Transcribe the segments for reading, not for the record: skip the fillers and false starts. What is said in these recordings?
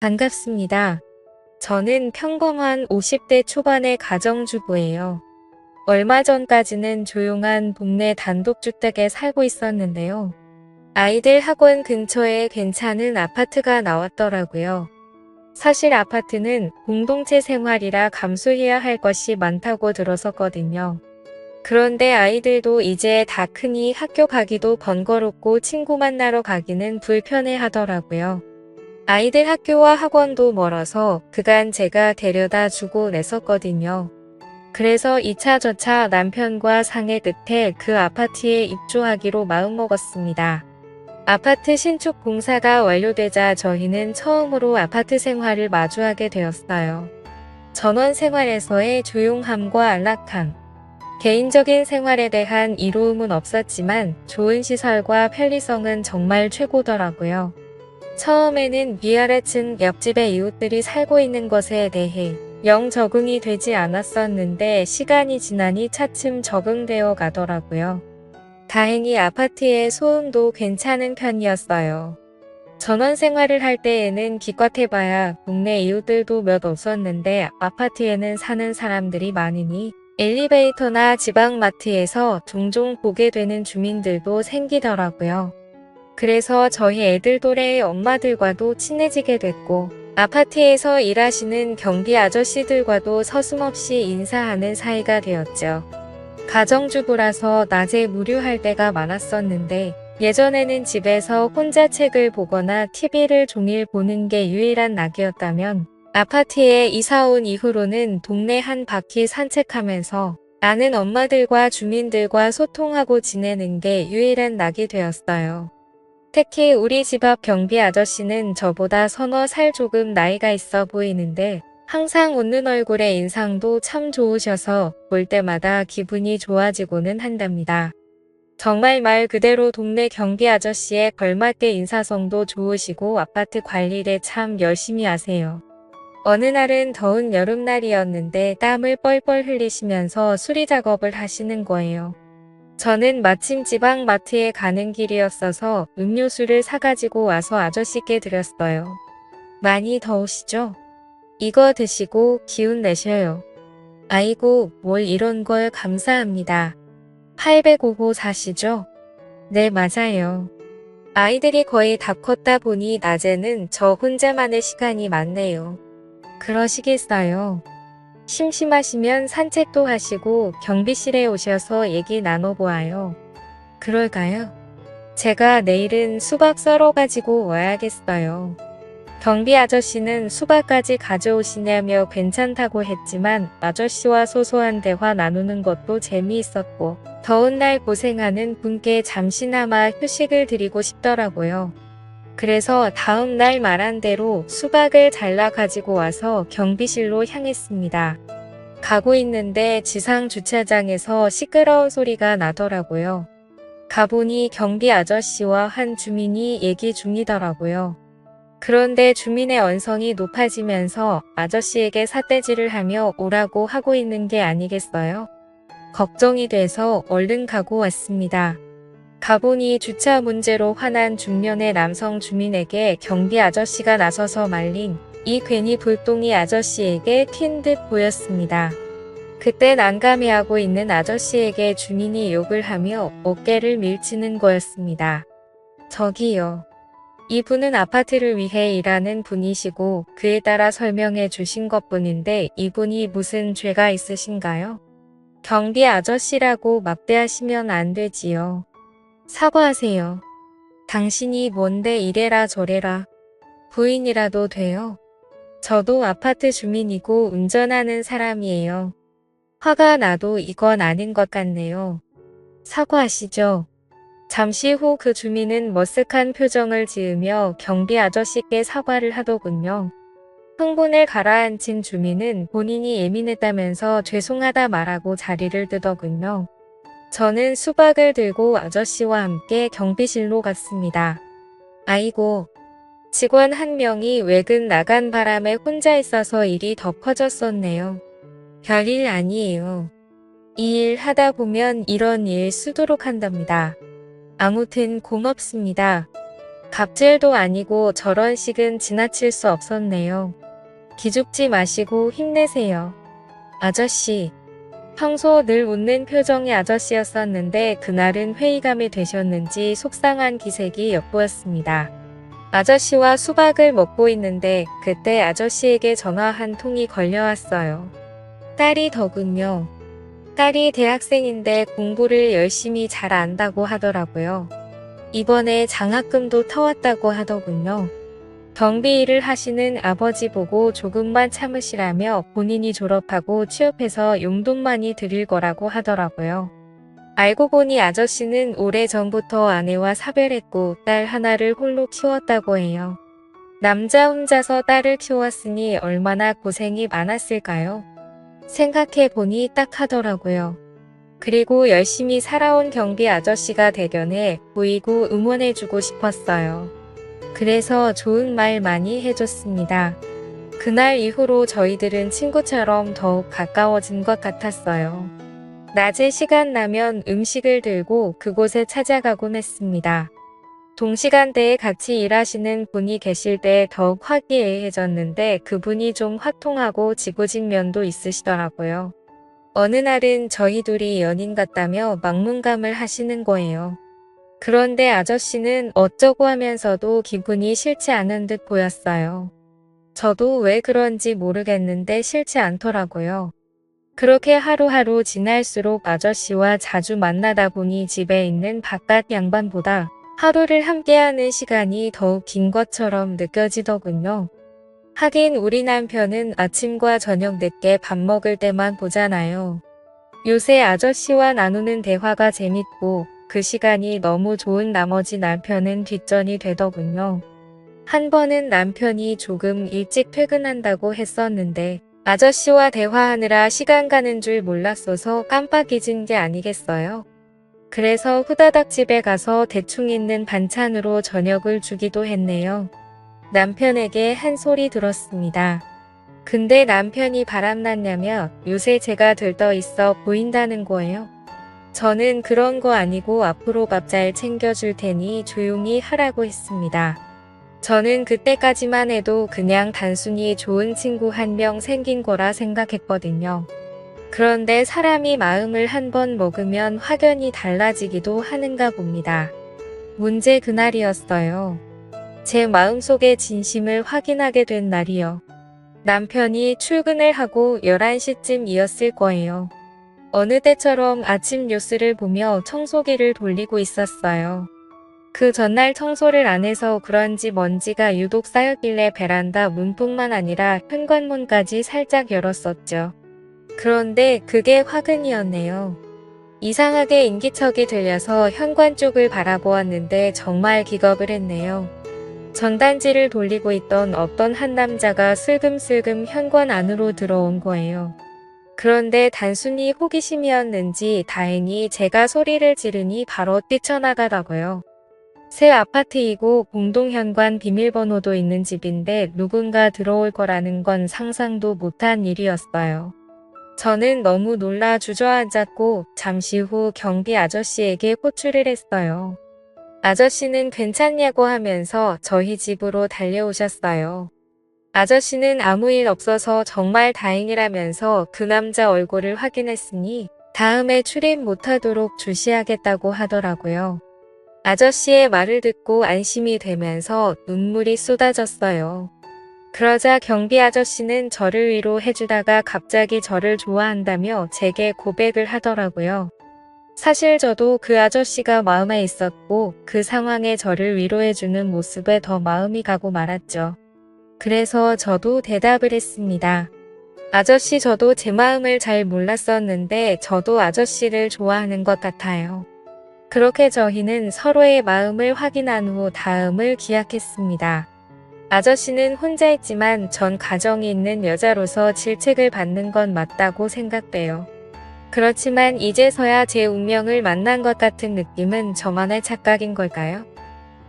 반갑습니다. 저는 평범한 50대 초반의 가정주부예요. 얼마 전까지는 조용한 동네 단독주택에 살고 있었는데요. 아이들 학원 근처에 괜찮은 아파트가 나왔더라고요. 사실 아파트는 공동체 생활이라 감수해야 할 것이 많다고 들었었거든요. 그런데 아이들도 이제 다 크니 학교 가기도 번거롭고 친구 만나러 가기는 불편해 하더라고요. 아이들 학교와 학원도 멀어서 그간 제가 데려다 주고 냈었거든요. 그래서 이차저차 남편과 상의 끝에 그 아파트에 입주하기로 마음먹었습니다. 아파트 신축 공사가 완료되자 저희는 처음으로 아파트 생활을 마주하게 되었어요. 전원 생활에서의 조용함과 안락함. 개인적인 생활에 대한 이로움은 없었지만 좋은 시설과 편리성은 정말 최고더라고요. 처음에는 위아래층 옆집의 이웃들이 살고 있는 것에 대해 영 적응이 되지 않았었는데 시간이 지나니 차츰 적응되어 가더라고요. 다행히 아파트의 소음도 괜찮은 편이었어요. 전원 생활을 할 때에는 기껏해봐야 동네 이웃들도 몇 없었는데 아파트에는 사는 사람들이 많으니 엘리베이터나 지방마트에서 종종 보게 되는 주민들도 생기더라고요. 그래서 저희 애들 또래의 엄마들과도 친해지게 됐고 아파트에서 일하시는 경비 아저씨들과도 서슴없이 인사하는 사이가 되었죠. 가정주부라서 낮에 무료할 때가 많았었는데 예전에는 집에서 혼자 책을 보거나 TV를 종일 보는 게 유일한 낙이었다면 아파트에 이사 온 이후로는 동네 한 바퀴 산책하면서 아는 엄마들과 주민들과 소통하고 지내는 게 유일한 낙이 되었어요. 특히 우리 집 앞 경비 아저씨는 저보다 서너 살 조금 나이가 있어 보이는데 항상 웃는 얼굴의 인상도 참 좋으셔서 볼 때마다 기분이 좋아지고는 한답니다. 정말 말 그대로 동네 경비 아저씨에 걸맞게 인사성도 좋으시고 아파트 관리를 참 열심히 하세요. 어느 날은 더운 여름날이었는데 땀을 뻘뻘 흘리시면서 수리 작업을 하시는 거예요. 저는 마침 지방 마트에 가는 길이었어서 음료수를 사가지고 와서 아저씨께 드렸어요. 많이 더우시죠? 이거 드시고 기운 내셔요. 아이고, 뭘 이런 걸 감사합니다. 805호 사시죠? 네, 맞아요. 아이들이 거의 다 컸다 보니 낮에는 저 혼자만의 시간이 많네요. 그러시겠어요. 심심하시면 산책도 하시고 경비실에 오셔서 얘기 나눠보아요. 그럴까요? 제가 내일은 수박 썰어가지고 와야겠어요. 경비 아저씨는 수박까지 가져오시냐며 괜찮다고 했지만 아저씨와 소소한 대화 나누는 것도 재미있었고 더운 날 고생하는 분께 잠시나마 휴식을 드리고 싶더라고요. 그래서 다음 날 말한 대로 수박을 잘라 가지고 와서 경비실로 향했습니다. 가고 있는데 지상 주차장에서 시끄러운 소리가 나더라고요. 가보니 경비 아저씨와 한 주민이 얘기 중이더라고요. 그런데 주민의 언성이 높아지면서 아저씨에게 삿대질을 하며 오라고 하고 있는 게 아니겠어요? 걱정이 돼서 얼른 가고 왔습니다. 가보니 주차 문제로 화난 중년의 남성 주민에게 경비 아저씨가 나서서 말린 이 괜히 불똥이 아저씨에게 튄 듯 보였습니다. 그때 난감해하고 있는 아저씨에게 주민이 욕을 하며 어깨를 밀치는 거였습니다. 저기요. 이분은 아파트를 위해 일하는 분이시고 그에 따라 설명해 주신 것뿐인데 이분이 무슨 죄가 있으신가요? 경비 아저씨라고 막대하시면 안 되지요. 사과하세요. 당신이 뭔데 이래라 저래라. 부인이라도 돼요. 저도 아파트 주민이고 운전하는 사람이에요. 화가 나도 이건 아닌 것 같네요. 사과하시죠. 잠시 후 그 주민은 머쓱한 표정을 지으며 경비 아저씨께 사과를 하더군요. 흥분을 가라앉힌 주민은 본인이 예민했다면서 죄송하다 말하고 자리를 뜨더군요. 저는 수박을 들고 아저씨와 함께 경비실로 갔습니다. 아이고, 직원 한 명이 외근 나간 바람에 혼자 있어서 일이 더 커졌었네요. 별일 아니에요. 이 일 하다 보면 이런 일 수두룩 한답니다. 아무튼 고맙습니다. 갑질도 아니고 저런 식은 지나칠 수 없었네요. 기죽지 마시고 힘내세요. 아저씨. 평소 늘 웃는 표정의 아저씨였었는데 그날은 회의감이 되셨는지 속상한 기색이 엿보였습니다. 아저씨와 수박을 먹고 있는데 그때 아저씨에게 전화 한 통이 걸려왔어요. 딸이 더군요. 딸이 대학생인데 공부를 열심히 잘 안다고 하더라고요. 이번에 장학금도 타왔다고 하더군요. 경비 일을 하시는 아버지 보고 조금만 참으시라며 본인이 졸업하고 취업해서 용돈만이 드릴 거라고 하더라고요. 알고 보니 아저씨는 오래전부터 아내와 사별했고 딸 하나를 홀로 키웠다고 해요. 남자 혼자서 딸을 키웠으니 얼마나 고생이 많았을까요? 생각해보니 딱 하더라고요. 그리고 열심히 살아온 경비 아저씨가 대견해 보이고 응원해주고 싶었어요. 그래서 좋은 말 많이 해줬습니다. 그날 이후로 저희들은 친구처럼 더욱 가까워진 것 같았어요. 낮에 시간 나면 음식을 들고 그곳에 찾아가곤 했습니다. 동시간대에 같이 일하시는 분이 계실 때 더욱 화기애애해졌는데 그분이 좀 화통하고 지고진 면도 있으시더라고요. 어느 날은 저희 둘이 연인 같다며 막문감을 하시는 거예요. 그런데 아저씨는 어쩌고 하면서도 기분이 싫지 않은 듯 보였어요. 저도 왜 그런지 모르겠는데 싫지 않더라고요. 그렇게 하루하루 지날수록 아저씨와 자주 만나다 보니 집에 있는 바깥 양반보다 하루를 함께하는 시간이 더욱 긴 것처럼 느껴지더군요. 하긴 우리 남편은 아침과 저녁 늦게 밥 먹을 때만 보잖아요. 요새 아저씨와 나누는 대화가 재밌고 그 시간이 너무 좋은 나머지 남편은 뒷전이 되더군요. 한 번은 남편이 조금 일찍 퇴근한다고 했었는데 아저씨와 대화하느라 시간 가는 줄 몰랐어서 깜빡 잊은 게 아니겠어요? 그래서 후다닥 집에 가서 대충 있는 반찬으로 저녁을 주기도 했네요. 남편에게 한 소리 들었습니다. 근데 남편이 바람났냐며 요새 제가 들떠 있어 보인다는 거예요. 저는 그런 거 아니고 앞으로 밥 잘 챙겨줄 테니 조용히 하라고 했습니다. 저는 그때까지만 해도 그냥 단순히 좋은 친구 한 명 생긴 거라 생각했거든요. 그런데 사람이 마음을 한 번 먹으면 확연히 달라지기도 하는가 봅니다. 문제 그날이었어요. 제 마음속의 진심을 확인하게 된 날이요. 남편이 출근을 하고 11시쯤이었을 거예요. 어느 때처럼 아침 뉴스를 보며 청소기를 돌리고 있었어요. 그 전날 청소를 안 해서 그런지 먼지가 유독 쌓였길래 베란다 문뿐만 아니라 현관문까지 살짝 열었었죠. 그런데 그게 화근이었네요. 이상하게 인기척이 들려서 현관 쪽을 바라보았는데 정말 기겁을 했네요. 전단지를 돌리고 있던 어떤 한 남자가 슬금슬금 현관 안으로 들어온 거예요. 그런데 단순히 호기심이었는지 다행히 제가 소리를 지르니 바로 뛰쳐나가더라고요. 새 아파트이고 공동현관 비밀번호도 있는 집인데 누군가 들어올 거라는 건 상상도 못한 일이었어요. 저는 너무 놀라 주저앉았고 잠시 후 경비 아저씨에게 호출을 했어요. 아저씨는 괜찮냐고 하면서 저희 집으로 달려오셨어요. 아저씨는 아무 일 없어서 정말 다행이라면서 그 남자 얼굴을 확인했으니 다음에 출입 못하도록 주시하겠다고 하더라고요. 아저씨의 말을 듣고 안심이 되면서 눈물이 쏟아졌어요. 그러자 경비 아저씨는 저를 위로해주다가 갑자기 저를 좋아한다며 제게 고백을 하더라고요. 사실 저도 그 아저씨가 마음에 있었고 그 상황에 저를 위로해주는 모습에 더 마음이 가고 말았죠. 그래서 저도 대답을 했습니다. 아저씨 저도 제 마음을 잘 몰랐었는데 저도 아저씨를 좋아하는 것 같아요. 그렇게 저희는 서로의 마음을 확인한 후 다음을 기약했습니다. 아저씨는 혼자 있지만 전 가정이 있는 여자로서 질책을 받는 건 맞다고 생각돼요. 그렇지만 이제서야 제 운명을 만난 것 같은 느낌은 저만의 착각인 걸까요?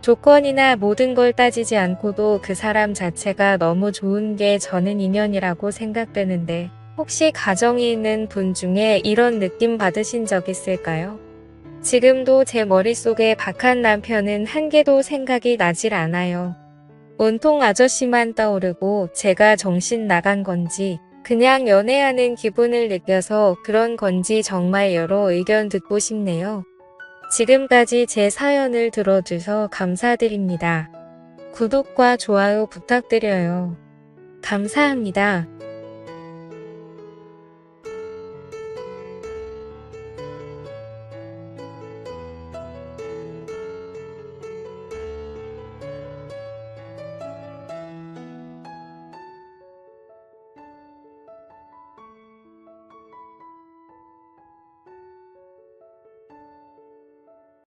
조건이나 모든 걸 따지지 않고도 그 사람 자체가 너무 좋은 게 저는 인연이라고 생각되는데 혹시 가정이 있는 분 중에 이런 느낌 받으신 적 있을까요? 지금도 제 머릿속에 박한 남편은 한 개도 생각이 나질 않아요. 온통 아저씨만 떠오르고 제가 정신 나간 건지 그냥 연애하는 기분을 느껴서 그런 건지 정말 여러 의견 듣고 싶네요. 지금까지 제 사연을 들어주셔서 감사드립니다. 구독과 좋아요 부탁드려요. 감사합니다.